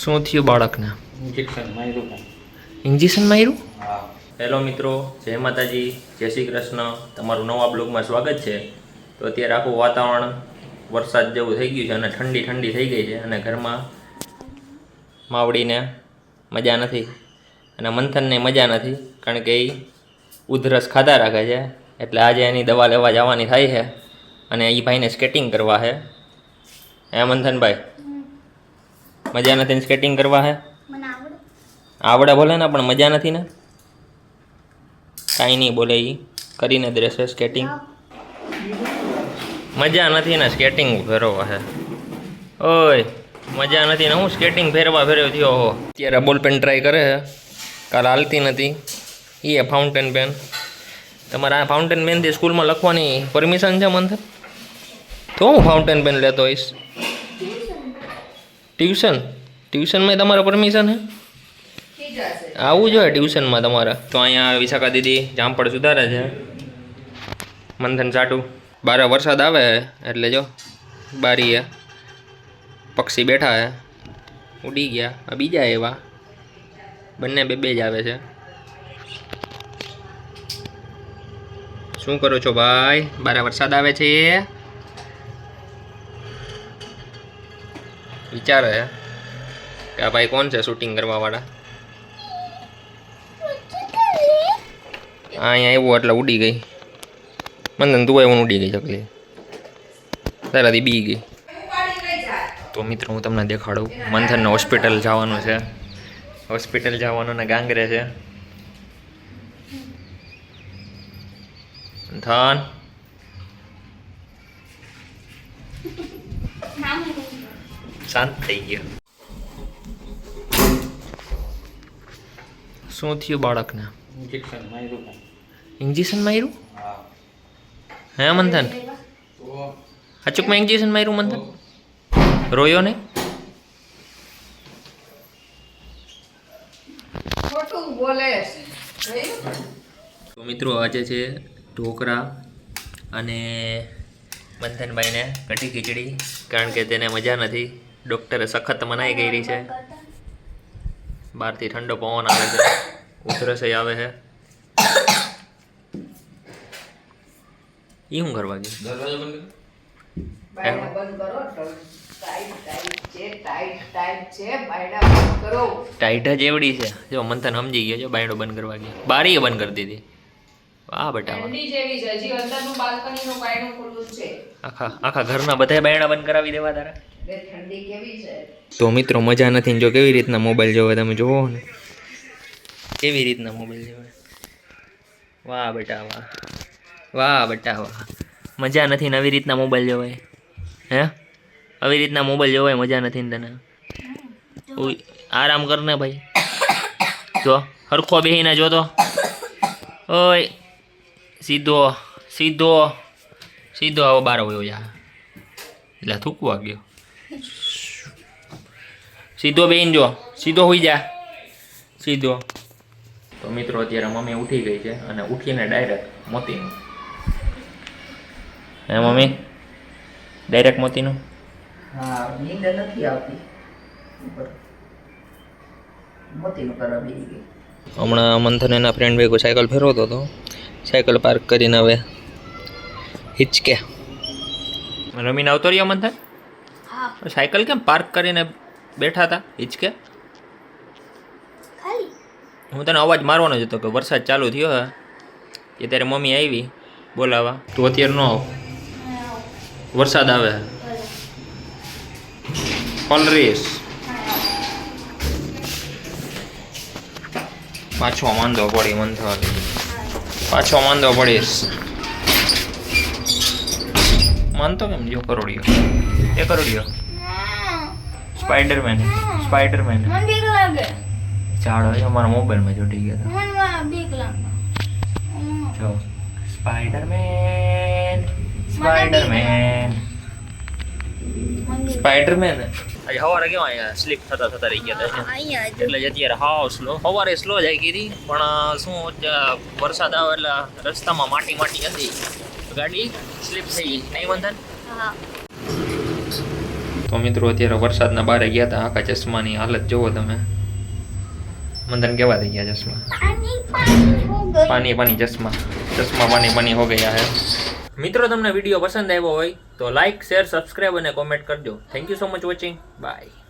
શું થયું બાળકને? ઇન્જેક્શન માર્યું. ઇન્જેક્શન માર્યું? હા. હેલો મિત્રો, જય માતાજી, જય શ્રી કૃષ્ણ. તમારું નવા બ્લોગમાં સ્વાગત છે. તો અત્યારે આખું વાતાવરણ વરસાદ જેવું થઈ ગયું છે અને ઠંડી ઠંડી થઈ ગઈ છે અને ઘરમાં માવડીને મજા નથી અને મંથનને મજા નથી, કારણ કે એ ઉધરસ ખાધા રાખે છે. એટલે આજે એની દવા લેવા જવાની થાય છે અને એ ભાઈને સ્કેટિંગ કરવા છે. હે મંથનભાઈ, મજા નથી ને સ્કેટિંગ કરવા છે? આવડે બોલે ને, પણ મજા નથી ને? કાંઈ નહીં બોલે, એ કરીને જ રહેશે સ્કેટિંગ. મજા નથી ને સ્કેટિંગ ફેરવવા છે? ઓય, મજા નથી ને હું સ્કેટિંગ ફેરવા ફેરવ્યો થયો હો. અત્યારે બોલ પેન ટ્રાય કરે છે, કાલ હાલતી નથી. એ ફાઉન્ટેન પેન. તમારે આ ફાઉન્ટેન પેનથી સ્કૂલમાં લખવાની પરમિશન છે મંથન? તો હું ફાઉન્ટેન પેન લેતો હોઈશ. ટ્યુશનમાં તમારે પરમિશન છે? આવવું જોઈએ ટ્યુશનમાં તમારે. તો અહીંયા વિશાખા દીદી જામફળ સુધારે છે, મંથન સાટું. બારે વરસાદ આવે એટલે જો બારીએ પક્ષી બેઠા છે, ઉડી ગયા. આ બીજા એવા બંને બે જ આવે છે. શું કરો છો ભાઈ? બારે વરસાદ આવે છે, વિચારે છે કે આ ભાઈ કોણ છે શૂટિંગ કરવા વાળા. અહીંયા એવું એટલે ઉડી ગઈ. મંદન તું એવું ઉડી ગઈ ચકલી, તારાથી બી ગઈ. તો મિત્રો હું તમને દેખાડું, મંથનને હોસ્પિટલ જવાનું છે. હોસ્પિટલ જવાનું ને ગાંગરે છે. મંથન શાંત થઈ ગયો. શું થયું બાળકને? ઇન્જેક્શન માર્યું. ઇન્જેક્શન માર્યું? હા. હે મંથન? તો અચૂકમાં ઇન્જેક્શન માર્યું મંથન? રોયો નહીં? તો મિત્રો આજે છે ઢોકળા અને મંથનભાઈને કઢી ખીચડી, કારણ કે તેને મજા નથી. ડૉક્ટરે સખત મનાઈ કરી છે. બહારથી ઠંડો પવન આવે છે, ઉધરસ આવે છે. એ શું કરવા ગયું? દરવાજો બંધ કરો. ટાઈટ જ એવડી છે જો, મંથન સમજી ગયો. જો બાયણો બંધ કરવા ગયો, બારી બંધ કરી દીધી. વાહ બેટા વાહ. આખા ઘરના બધા બાયણા બંધ કરાવી દેવા તારા. તો મિત્રો મજા નથી. જો કેવી રીતના મોબાઈલ જોવે તમે જોવો ને, કેવી રીતના મોબાઈલ જોવે. વાહ બેટા વાહ, વાહ બેટા વાહ. મજા નથી ને આવી રીતના મોબાઈલ જોવાય? હે, આવી રીતના મોબાઈલ જોવાય? મજા નથી ને તને? આરામ કર ને ભાઈ. જો હરખો બેહીને જોતો. ઓય સીધો સીધો સીધો. આવો બાર હોય જા, એટલે થૂકવા ગયો. સીધો બેહીને જો, સીધો હોઈ જા, સીધો. તો મિત્રો અત્યારે મમ્મી ઉઠી ગઈ છે અને ઉઠીને ડાયરેક્ટ મોતીનું. હે મમ્મી, ડાયરેક્ટ મોતીનું? હા, નીંદ નથી આવતી. મોતીનું કરવા બેસી ગઈ. હમણાં મંથન એના ફ્રેન્ડ ભેગો સાયકલ ફેરવતો હતો. સાયકલ પાર્ક કરીને હવે હિચકે રમીને આવતો રહ્યો મંથન. સાયકલ કેમ પાર્ક કરીને બેઠા હતા હિચકે? હું તને અવાજ મારવાનો જ હતો કે વરસાદ ચાલુ થયો હે કે ત્યારે મમ્મી આવી બોલાવા. તું અત્યારે ન આવ, વરસાદ આવે. પલરીશ પાછો માંદો પડી મંથન, પાછો માંદો પડીશ. માનતો કેમ? જો કરોડિયો, એ કરોડિયો સ્પાઈડરમેન. સ્પાઈડરમેન ચાલો અમારા મોબાઈલમાં ચોટી ગયા હતા. જો સ્પાઈડરમેન, સ્પાઈડરમેન, સ્પાઈડરમેન. આજે સવારે કેવા અહીંયા સ્લીપ થતા રહી ગયા હતા, એટલે જ અત્યારે હાવ સ્લો. સવારે સ્લો જાય કીધી, પણ શું વરસાદ આવે એટલે રસ્તામાં માટી હતી, ગાડી સ્લીપ થઈ ગઈ નહીં મંથન? તો મિત્રો અત્યારે વરસાદના બારે ગયા હતા, આખા ચશ્માની હાલત જુઓ તમે. મંદન કેવા થઈ ગયા ચશ્મા? પાણી પાણી ચશ્મા પાણી પાણી હો ગયા હે. મિત્રો તમને વિડીયો પસંદ આવ્યો હોય તો લાઈક શેર સબસ્ક્રાઈબ અને કોમેન્ટ કરજો. Thank you so much watching. By.